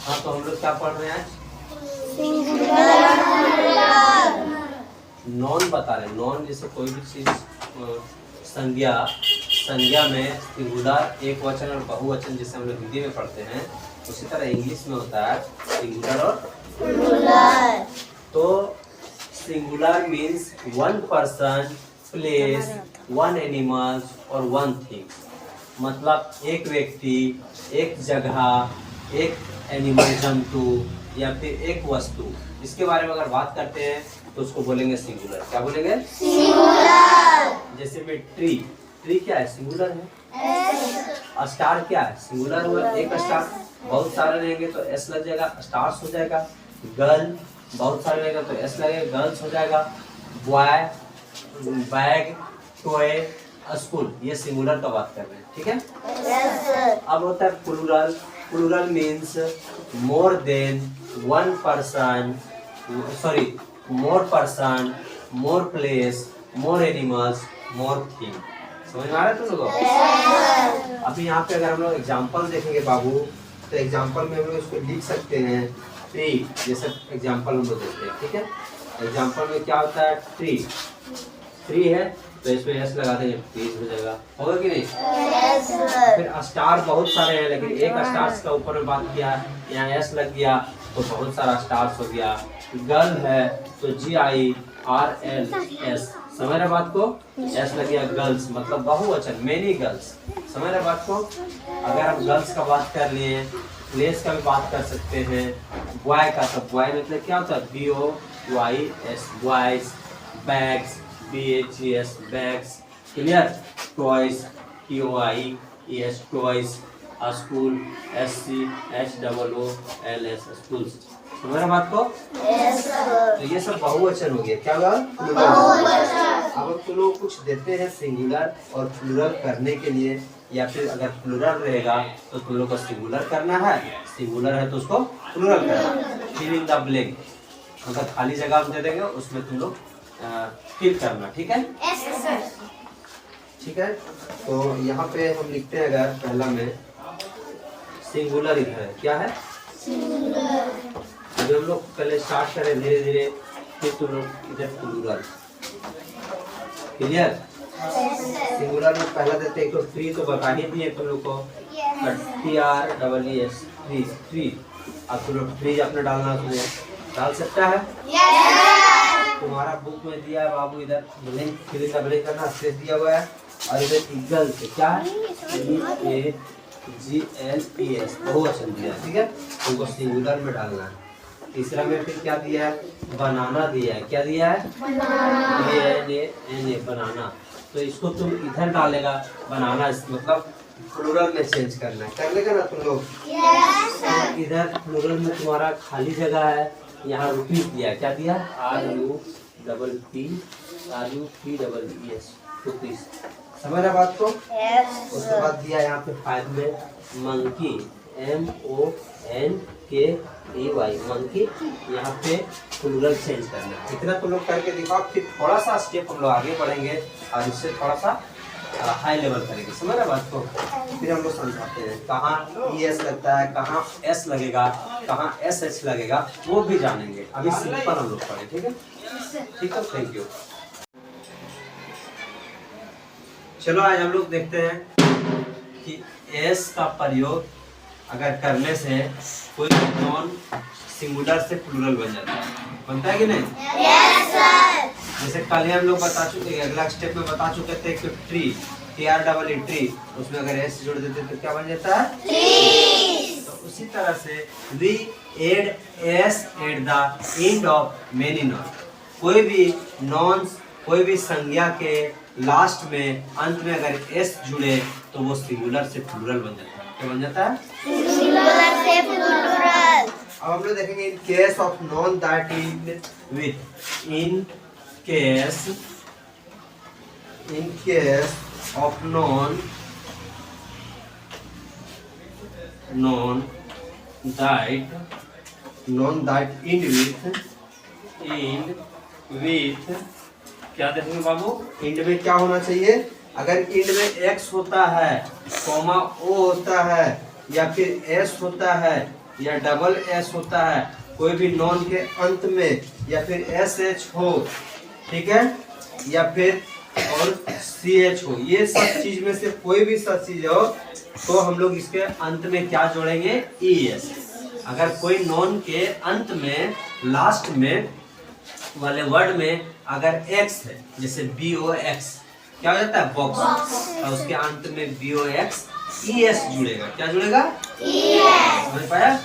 हाँ, तो हम लोग क्या पढ़ रहे हैं आज? नॉन बता रहे हैं। नॉन जैसे कोई भी चीज संज्ञा में सिंगुलर, एक वचन और बहुवचन जैसे हम लोग हिंदी में पढ़ते हैं, उसी तरह इंग्लिश में होता है सिंगुलर और प्लूरल। तो singular means one person, place, one animals और वन थिंग। मतलब एक व्यक्ति, एक जगह, एक एनिमल, जंतु या फिर एक वस्तु, इसके बारे में अगर बात करते हैं तो उसको बोलेंगे सिंगुलर। क्या बोलेंगे? सिंगुलर। जैसे में ट्री, ट्री क्या है? सिंगुलर है। स्टार क्या है? सिंगुलर हुआ, एक स्टार। बहुत सारे रहेंगे तो एस लग जाएगा, स्टार्स हो जाएगा। गर्ल बहुत सारे रहेगा तो एस लगेगा, गर्ल्स हो जाएगा। बॉय, बैग, टॉय, स्कूल, ये सिंगुलर का बात कर रहे हैं, ठीक है। अब होता है plural. Plural means more than one person, sorry, more person, more place, more animals, more thing. समझ में आ रहा है तुम लोगों? अभी यहाँ पे अगर हम लोग एग्जाम्पल देखेंगे बाबू, तो एग्जाम्पल में हम लोग इसको लिख सकते हैं ट्री, जैसे एग्जाम्पल हम लोग देखते हैं, ठीक है। एग्जाम्पल में क्या होता है? ट्री, ट्री है तो इसमें एस लगा देंगे, ट्रीज हो जाएगा। होगा कि नहीं? फिर स्टार बहुत सारे हैं, लेकिन एक स्टार्स का ऊपर में बात किया, यहाँ एस लग गया तो बहुत सारा स्टार्स हो गया। गर्ल है तो GIRLS, समझ रहे बात को? एस लग गया, गर्ल्स मतलब बहुवचन, मेनी गर्ल्स। समझ रहे बात को? अगर हम गर्ल्स का बात कर लिए, प्लेस का भी बात कर सकते हैं, बॉय का, तो बॉय मतलब क्या होता है? BOYS, boys. Bags, BAGS, bags, clear. Toys, TOYES, toys. School, SCHOOLS, schools. समझ रहे बात को? तो ये सब बहुवचन हो गया। क्या हुआ? अब तुम लोग कुछ देते हैं सिंगुलर और प्लूरल करने के लिए, या फिर अगर प्लूरल रहेगा तो तुम लोग को सिंगुलर करना है, सिंगुलर है तो उसको प्लूरल करना। फिल इन द ब्लैंक, अगर खाली जगह हम दे देंगे उसमें तुम लोग फिल करना, ठीक है? ठीक है। तो यहाँ पे हम लिखते हैं, अगर पहला में सिंगुलर इधर है, क्या है? अभी हम लोग पहले स्टार्ट करें धीरे धीरे, फिर तुम लोग इधर प्लूरल। क्लियर? सिंगुलर में पहला देते हैं तो ट्री, तो बता ही दिए तुम लोग को, TREES, ट्री, ट्री। अब तुम लोग ट्रीज अपने डालना, तुम्हें डाल सकता है? तुम्हारा बुक में दिया है बाबू, इधर ब्लैंक, फिर इधर ब्लैंक करना, स्पेस दिया हुआ है। और इधर ईगल से क्या है? EAGLES, बहुवचन दिया है, ठीक है। तुमको सिंगुलर में डालना है। तीसरा में फिर क्या दिया है? बनाना दिया है। क्या दिया है? BANANA, बनाना। तो इसको तुम इधर डालेगा, बनाना, मतलब प्लूरल में चेंज करना है। कर लेगा ना तुम लोग? तो इधर प्लूरल में तुम्हारा खाली जगह है, यहाँ रुपीस दिया। क्या दिया? RUPPES, rupees. समझ रहा बात को? उसके बाद दिया यहाँ पे 5 में मंकी, MONKEY, मंकी। यहाँ पे प्लूरल चेंज करना है। इतना तुम लोग करके दिखाओ, फिर थोड़ा सा स्टेप हम लोग आगे बढ़ेंगे और इससे थोड़ा सा हाई लेवल करेंगे। समझ रहे बात को? फिर हम लोग समझाते हैं कहाँ ES लगता है, कहाँ S लगेगा, कहाँ SH लगेगा, वो भी जानेंगे। अभी सिंपल हम लोग पढ़े, ठीक है? ठीक है, थैंक यू। चलो आज हम लोग देखते हैं कि S का प्रयोग अगर करने से कोई नॉन सिंगुलर से प्लूरल बन जाता है। बनता है कि नहीं? Yes sir. जैसे कल ही हम लोग बता चुके, अगला स्टेप में बता चुके थे कि ट्री, TREE, ट्री, उसमें अगर S जोड़ देते तो क्या बन जाता है? ट्री। तो उसी तरह से we add S at the end of many nouns। कोई भी नॉन्स, कोई भी संज्ञा के लास्ट में, अंत में अगर S जुड़े तो वो सिंगुलर से प्लूरल बन जाता है। क्या बन जाता है? सिंगुलर से प्लूरल। अब हम लोग देखेंगे in case of non that in with, in case of non that in with क्या देखेंगे बाबू? इंड में क्या होना चाहिए? अगर इंड में X होता है, कॉमा O होता है, या फिर S होता है, या डबल एस होता है, कोई भी नॉन के अंत में, या फिर एस एच हो, ठीक है, या फिर और सी एच हो, ये सब चीज में से कोई भी सब चीज हो तो हम लोग इसके अंत में क्या जोड़ेंगे? ई एस। अगर कोई नॉन के अंत में लास्ट में वाले वर्ड में अगर एक्स है, जैसे बी ओ एक्स, क्या हो जाता है? बॉक्स। और उसके अंत में B O X E S जुड़ेगा। क्या जुड़ेगा? E S. समझ पाया?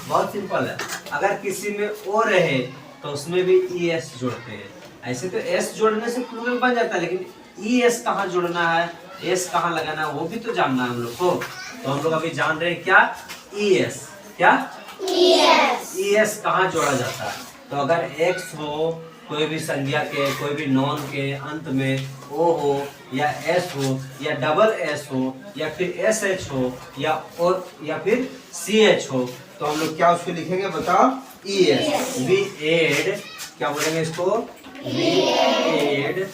बहुत सिंपल है। अगर किसी में ओ रहे तो उसमें भी ई एस जोड़ते हैं। ऐसे तो एस जोड़ने से प्लूरल बन जाता है, लेकिन ई एस कहाँ जोड़ना है, एस कहाँ लगाना है, वो भी तो जानना है हम लोग को। तो हम लोग अभी जान रहे हैं क्या? E S. क्या? E S. ई एस कहाँ जोड़ा जाता है? तो अगर एक्स हो, कोई भी संज्ञा के, कोई भी नॉन के अंत में ओ हो, या एस हो, या डबल एस हो, या फिर एस एच हो, या फिर सी एच हो, तो हम लोग क्या उसको लिखेंगे बताओ? ई एस। वी एड, क्या बोलेंगे इसको? We add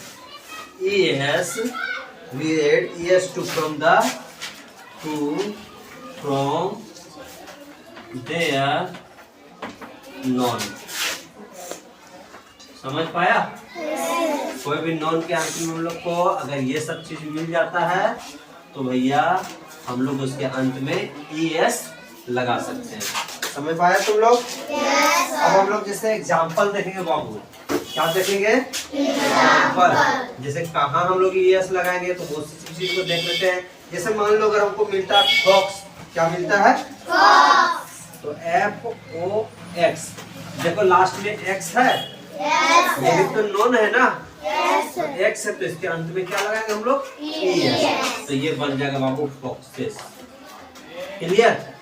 E S. We add E S to from their noun. समझ पाया? कोई भी नॉन के अंत में हम लोग को अगर ये सब चीज मिल जाता है तो भैया हम लोग उसके अंत में ई एस लगा सकते हैं। समझ पाया तुम लोग? अब हम लोग जैसे एग्जाम्पल देखेंगे बाबू। क्या देखेंगे? एग्जाम्पल। जैसे कहाँ हम लोग ई एस लगाएंगे तो वो चीज को देख लेते हैं। जैसे मान लो अगर हमको मिलता है फॉक्स, क्या मिलता है? तो एफ ओ एक्स, देखो लास्ट में एक्स है, ये भी तो नॉन है ना, तो एक्स है तो इसके अंत में क्या लगाएंगे हम लोग? E S. तो ये बन जाएगा बाबू फॉक्सेस। क्लियर?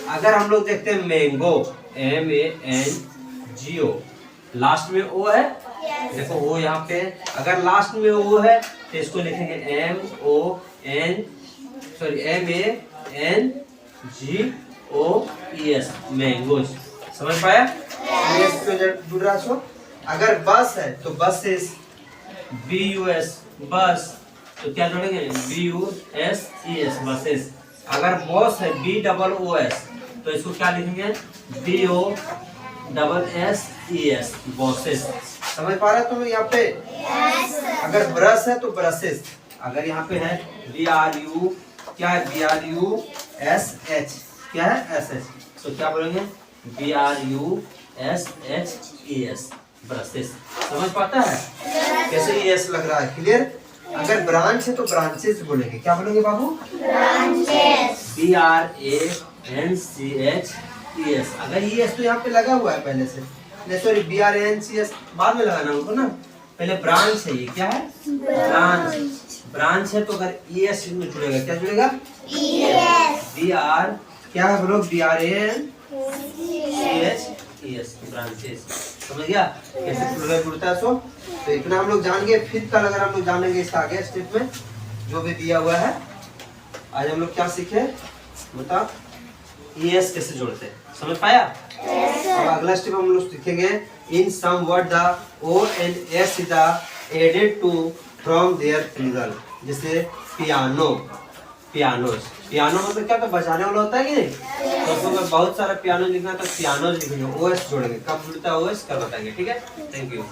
अगर हम लोग देखते हैं mango, M A N G O, लास्ट में ओ है, देखो ओ यहाँ पे, अगर लास्ट में ओ है तो इसको लिखेंगे M A N G O E S, mangoes. समझ पाया? जुड़ रहा सो। अगर बस है तो बसेस, बी यू एस, बस, तो क्या जोड़ेंगे? B U S E S, buses. अगर बॉस है, बी डबल ओ एस, तो इसको क्या लिखेंगे? B O double S E S, bosses. समझ पा रहे तुम यहाँ पे? अगर ब्रश है तो ब्रशेस। अगर यहाँ पे है बी आर यू, क्या है? B R U S H, क्या है? एस एच, तो क्या बोलेंगे? B R U S H E S, brushes. समझ पाता है कैसे ई एस लग रहा है? क्लियर? अगर ब्रांच है तो ब्रांचेस बोलेंगे। क्या बोलेंगे बाबू? Branches. B R A N C H E S. अगर ई एस तो यहाँ पे लगा हुआ है पहले से, नहीं sorry, B R A N C S बाद में लगाना उनको ना, पहले ब्रांच है। ये क्या है? ब्रांच। ब्रांच है तो अगर ई एस में जुड़ेगा, क्या जुड़ेगा? E S. बी आर, क्या है बोलो? B R A N C H E S, branches. समझ गया कैसे प्लूरल जुड़ता है? सो तो इतना हम लोग जान गए। फिर कल अगर हम लोग जानेंगे इसका आगे स्टेप में जो भी दिया हुआ है। आज हम लोग क्या सीखे बताओ? ई एस कैसे जोड़ते हैं। समझ पाया? अब अगला स्टेप हम लोग सीखेंगे, in some word the O and S is added to from their plural. जैसे पियानो, पियानोज। पियानो मतलब क्या? तो बजाने वाला होता है कि नहीं? तो उसमें बहुत सारा पियानो लिखना तो पियानोज लिखेंगे, ओ एस जोड़ेंगे। कब जुड़ता है ओ एस कल बताएंगे। ठीक है? Thank you.